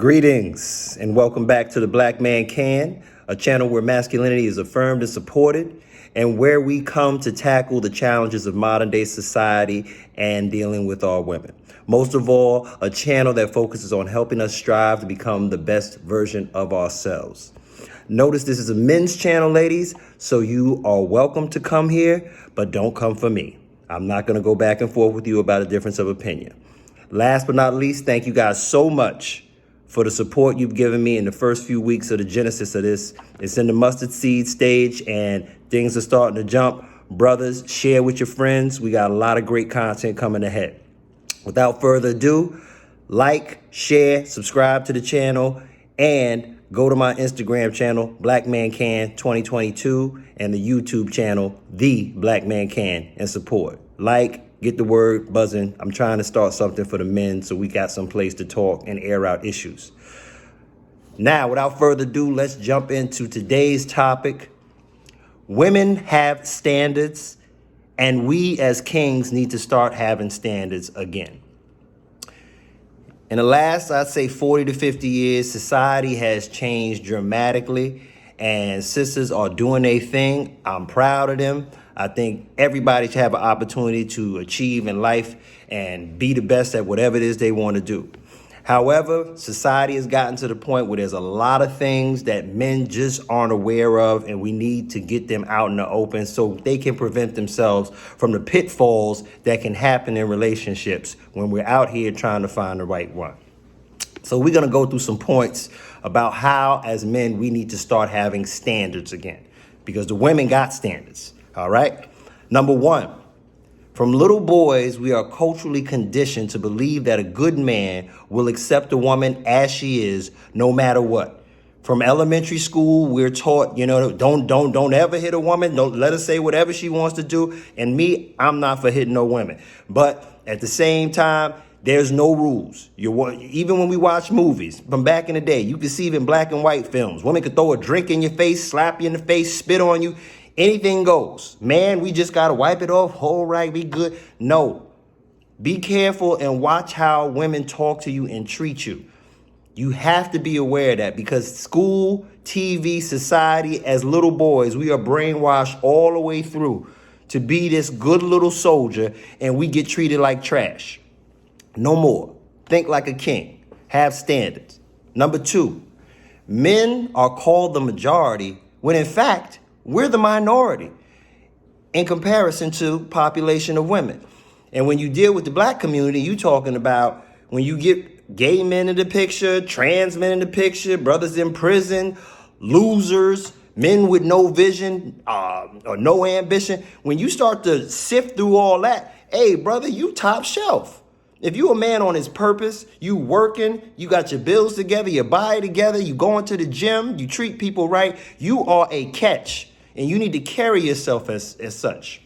Greetings and welcome back to the BlackManCan, a channel where masculinity is affirmed and supported, and where we come to tackle the challenges of modern day society and dealing with our women. Most of all, a channel that focuses on helping us strive to become the best version of ourselves. Notice this is a men's channel, ladies, so you are welcome to come here, but don't come for me. I'm not going to go back and forth with you about a difference of opinion. Last but not least, thank you guys so much for the support you've given me in the first few weeks of the genesis of this. It's in the mustard seed stage and things are starting to jump. Brothers, share with your friends. We got a lot of great content coming ahead. Without further ado, like, share, subscribe to the channel, and go to my Instagram channel, BlackManCan 2022, and the YouTube channel, The BlackManCan, and support. Like, get the word buzzing. I'm trying to start something for the men so we got some place to talk and air out issues. Now, without further ado, let's jump into today's topic. Women have standards, and we as kings need to start having standards again. In the last, I'd say 40 to 50 years, society has changed dramatically, and sisters are doing their thing. I'm proud of them. I think everybody should have an opportunity to achieve in life and be the best at whatever it is they want to do. However, society has gotten to the point where there's a lot of things that men just aren't aware of, and we need to get them out in the open so they can prevent themselves from the pitfalls that can happen in relationships when we're out here trying to find the right one. So we're going to go through some points about how, as men, we need to start having standards again, because the women got standards. All right. Number one, from little boys, we are culturally conditioned to believe that a good man will accept a woman as she is, no matter what. From elementary school, we're taught, don't ever hit a woman. Don't let her say whatever she wants to do. And me, I'm not for hitting no women. But at the same time, there's no rules. Even when we watch movies from back in the day, you can see even black and white films. Women could throw a drink in your face, slap you in the face, spit on you. Anything goes. Man, we just got to wipe it off. All right, be good. No. Be careful and watch how women talk to you and treat you. You have to be aware of that, because school, TV, society, as little boys, we are brainwashed all the way through to be this good little soldier, and we get treated like trash. No more. Think like a king. Have standards. Number two, men are called the majority when in fact we're the minority in comparison to population of women. And when you deal with the black community, you talking about when you get gay men in the picture, trans men in the picture, brothers in prison, losers, men with no vision or no ambition. When you start to sift through all that, hey, brother, you top shelf. If you a man on his purpose, you working, you got your bills together, your body together, you going to the gym, you treat people right, you are a catch. And you need to carry yourself as such.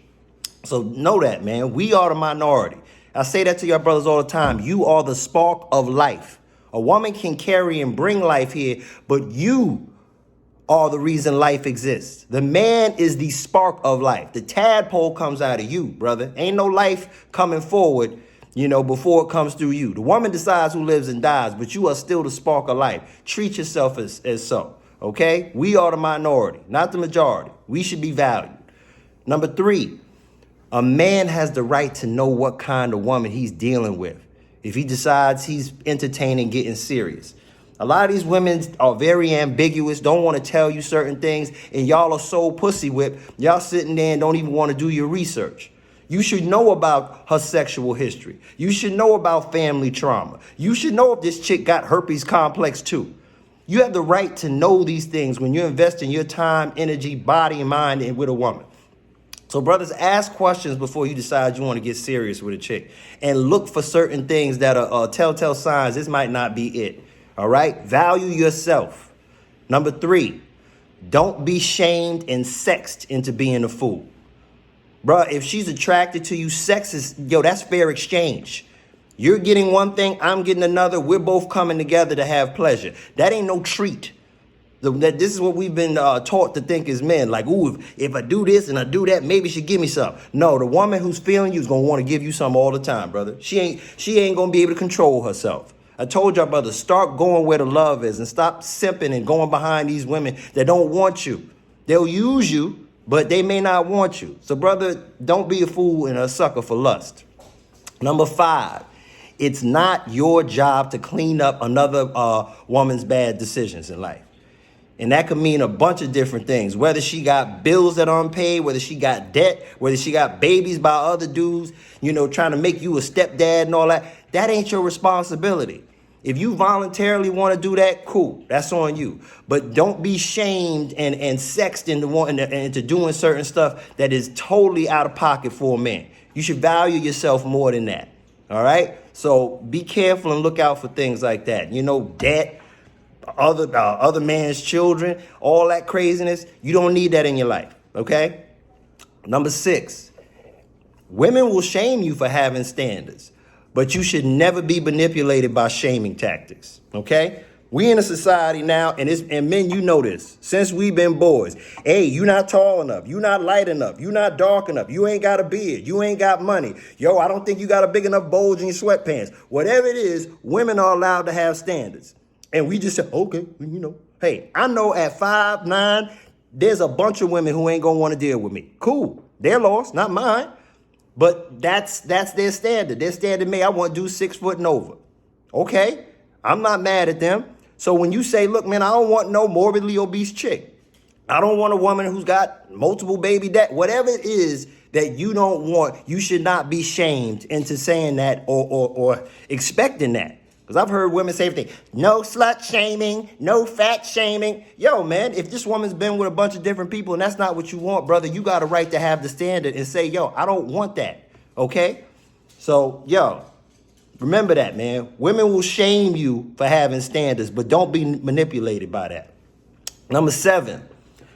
So know that, man. We are the minority. I say that to your brothers all the time. You are the spark of life. A woman can carry and bring life here, but you are the reason life exists. The man is the spark of life. The tadpole comes out of you, brother. Ain't no life coming forward, before it comes through you. The woman decides who lives and dies, but you are still the spark of life. Treat yourself as so. Okay? We are the minority, not the majority. We should be valued. Number three, a man has the right to know what kind of woman he's dealing with if he decides he's entertaining getting serious. A lot of these women are very ambiguous, don't want to tell you certain things, and y'all are so pussy whipped. Y'all sitting there and don't even want to do your research. You should know about her sexual history. You should know about family trauma. You should know if this chick got herpes complex too. You have the right to know these things when you're investing your time, energy, body, and mind in with a woman. So brothers, ask questions before you decide you want to get serious with a chick, and look for certain things that are telltale signs. This might not be it. All right. Value yourself. Number three, don't be shamed and sexed into being a fool. Bruh, if she's attracted to you, sex is, that's fair exchange. You're getting one thing, I'm getting another. We're both coming together to have pleasure. That ain't no treat. This is what we've been taught to think as men. Like, ooh, if I do this and I do that, maybe she give me something. No, the woman who's feeling you is going to want to give you something all the time, brother. She ain't going to be able to control herself. I told y'all, brother, start going where the love is and stop simping and going behind these women that don't want you. They'll use you, but they may not want you. So, brother, don't be a fool and a sucker for lust. Number 5, it's not your job to clean up another woman's bad decisions in life. And that could mean a bunch of different things, whether she got bills that are unpaid, whether she got debt, whether she got babies by other dudes, trying to make you a stepdad and all that. That ain't your responsibility. If you voluntarily want to do that, cool, that's on you. But don't be shamed and sexed into doing certain stuff that is totally out of pocket for a man. You should value yourself more than that, all right? So be careful and look out for things like that. Debt, other man's children, all that craziness. You don't need that in your life, okay? Number 6, women will shame you for having standards, but you should never be manipulated by shaming tactics, okay? We in a society now, and men, you know this, since we've been boys. Hey, you not tall enough. You not light enough. You not dark enough. You ain't got a beard. You ain't got money. Yo, I don't think you got a big enough bulge in your sweatpants. Whatever it is, women are allowed to have standards. And we just say, okay, Hey, I know at 5'9", there's a bunch of women who ain't gonna want to deal with me. Cool. They're lost, not mine. But that's their standard. Their standard I want to do 6 foot and over. Okay, I'm not mad at them. So when you say, look, man, I don't want no morbidly obese chick. I don't want a woman who's got multiple baby dad. Whatever it is that you don't want, you should not be shamed into saying that or expecting that. Because I've heard women say everything, no slut shaming, no fat shaming. Yo, man, if this woman's been with a bunch of different people and that's not what you want, brother, you got a right to have the standard and say, yo, I don't want that, okay? So, yo, remember that, man. Women will shame you for having standards, but don't be manipulated by that. Number 7,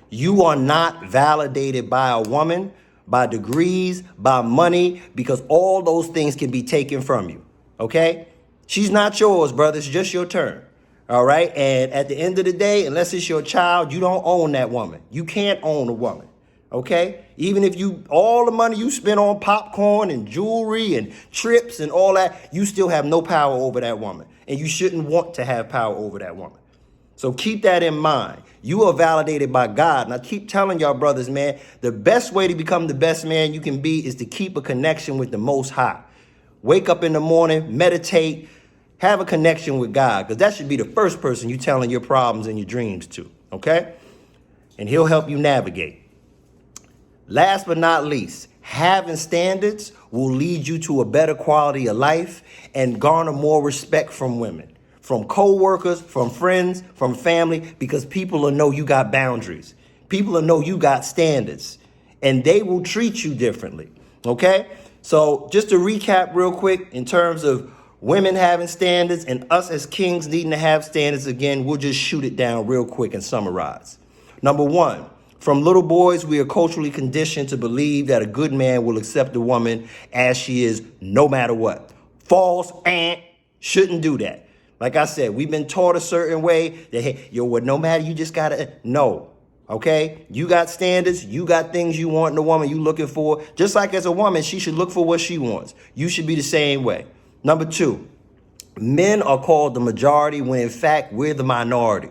you are not validated by a woman, by degrees, by money, because all those things can be taken from you, okay? She's not yours, brother. It's just your turn. All right. And at the end of the day, unless it's your child, you don't own that woman. You can't own a woman. OK, even if all the money you spend on popcorn and jewelry and trips and all that, you still have no power over that woman. And you shouldn't want to have power over that woman. So keep that in mind. You are validated by God. And I keep telling y'all, brothers, man, the best way to become the best man you can be is to keep a connection with the Most High. Wake up in the morning, meditate. Have a connection with God, because that should be the first person you telling your problems and your dreams to, okay? And he'll help you navigate. Last but not least, having standards will lead you to a better quality of life and garner more respect from women, from co-workers, from friends, from family, because people will know you got boundaries. People will know you got standards, and they will treat you differently, okay? So just to recap real quick in terms of women having standards and us as kings needing to have standards again, we'll just shoot it down real quick and summarize. Number 1, from little boys, we are culturally conditioned to believe that a good man will accept a woman as she is no matter what. False, shouldn't do that. Like I said, we've been taught a certain way that, hey, no matter, you just gotta, no. Okay, you got standards, you got things you want in a woman you looking for. Just like as a woman, she should look for what she wants. You should be the same way. Number 2, men are called the majority when in fact we're the minority.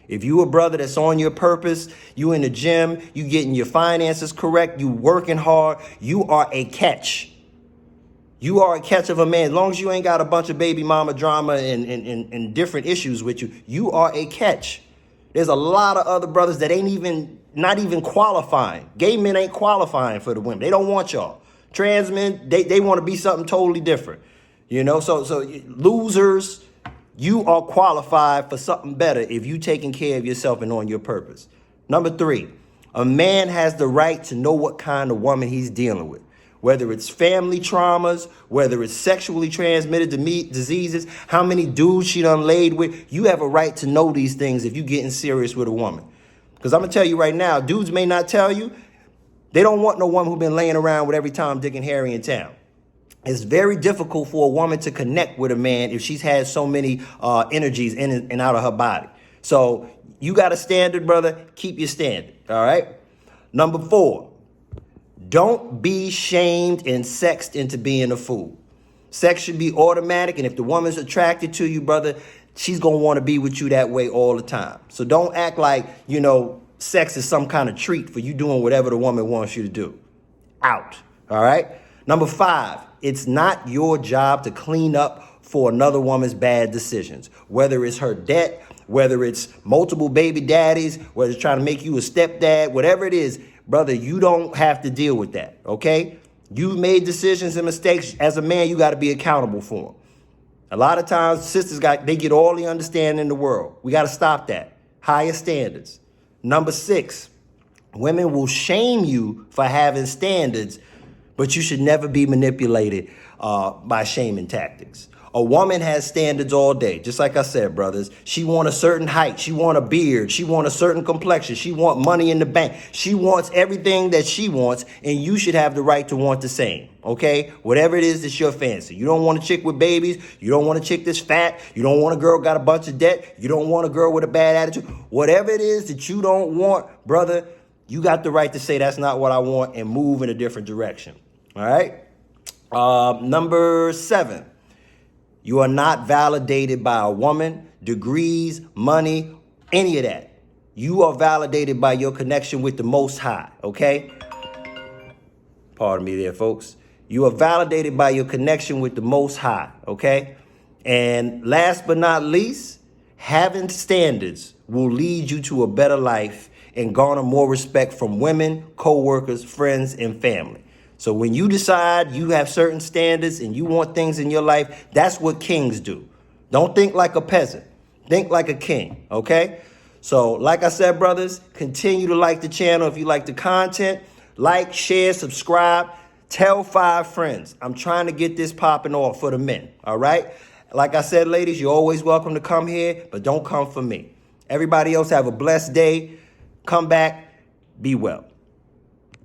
If you a brother that's on your purpose, you in the gym, you getting your finances correct, you working hard, you are a catch. You are a catch of a man. As long as you ain't got a bunch of baby mama drama and different issues with you, you are a catch. There's a lot of other brothers that not even qualifying. Gay men ain't qualifying for the women. They don't want y'all. Trans men, they want to be something totally different. So losers, you are qualified for something better if you taking care of yourself and on your purpose. Number 3, a man has the right to know what kind of woman he's dealing with, whether it's family traumas, whether it's sexually transmitted diseases, how many dudes she done laid with. You have a right to know these things if you're getting serious with a woman. Because I'm going to tell you right now, dudes may not tell you. They don't want no woman who's been laying around with every Tom, Dick, and Harry in town. It's very difficult for a woman to connect with a man if she's had so many energies in and out of her body. So you got a standard, brother. Keep your standard. All right. Number 4, don't be shamed and sexed into being a fool. Sex should be automatic, and if the woman's attracted to you, brother, she's going to want to be with you that way all the time. So don't act like, sex is some kind of treat for you doing whatever the woman wants you to do. Out. All right? Number 5, it's not your job to clean up for another woman's bad decisions, whether it's her debt, whether it's multiple baby daddies, whether it's trying to make you a stepdad, whatever it is, brother, you don't have to deal with that, okay? You've made decisions and mistakes. As a man, you got to be accountable for them. A lot of times, sisters they get all the understanding in the world. We got to stop that. Higher standards. Number 6, women will shame you for having standards, but you should never be manipulated by shaming tactics. A woman has standards all day. Just like I said, brothers, she want a certain height. She want a beard. She want a certain complexion. She want money in the bank. She wants everything that she wants, and you should have the right to want the same, okay? Whatever it is that's your fancy. You don't want a chick with babies. You don't want a chick that's fat. You don't want a girl got a bunch of debt. You don't want a girl with a bad attitude. Whatever it is that you don't want, brother, you got the right to say that's not what I want and move in a different direction, all right? Number 7. You are not validated by a woman, degrees, money, any of that. You are validated by your connection with the Most High, okay? Pardon me there, folks. You are validated by your connection with the Most High, okay? And last but not least, having standards will lead you to a better life and garner more respect from women, co-workers, friends, and family. So when you decide you have certain standards and you want things in your life, that's what kings do. Don't think like a peasant. Think like a king, okay? So like I said, brothers, continue to like the channel if you like the content. Like, share, subscribe. Tell 5 friends. I'm trying to get this popping off for the men, all right? Like I said, ladies, you're always welcome to come here, but don't come for me. Everybody else have a blessed day. Come back. Be well.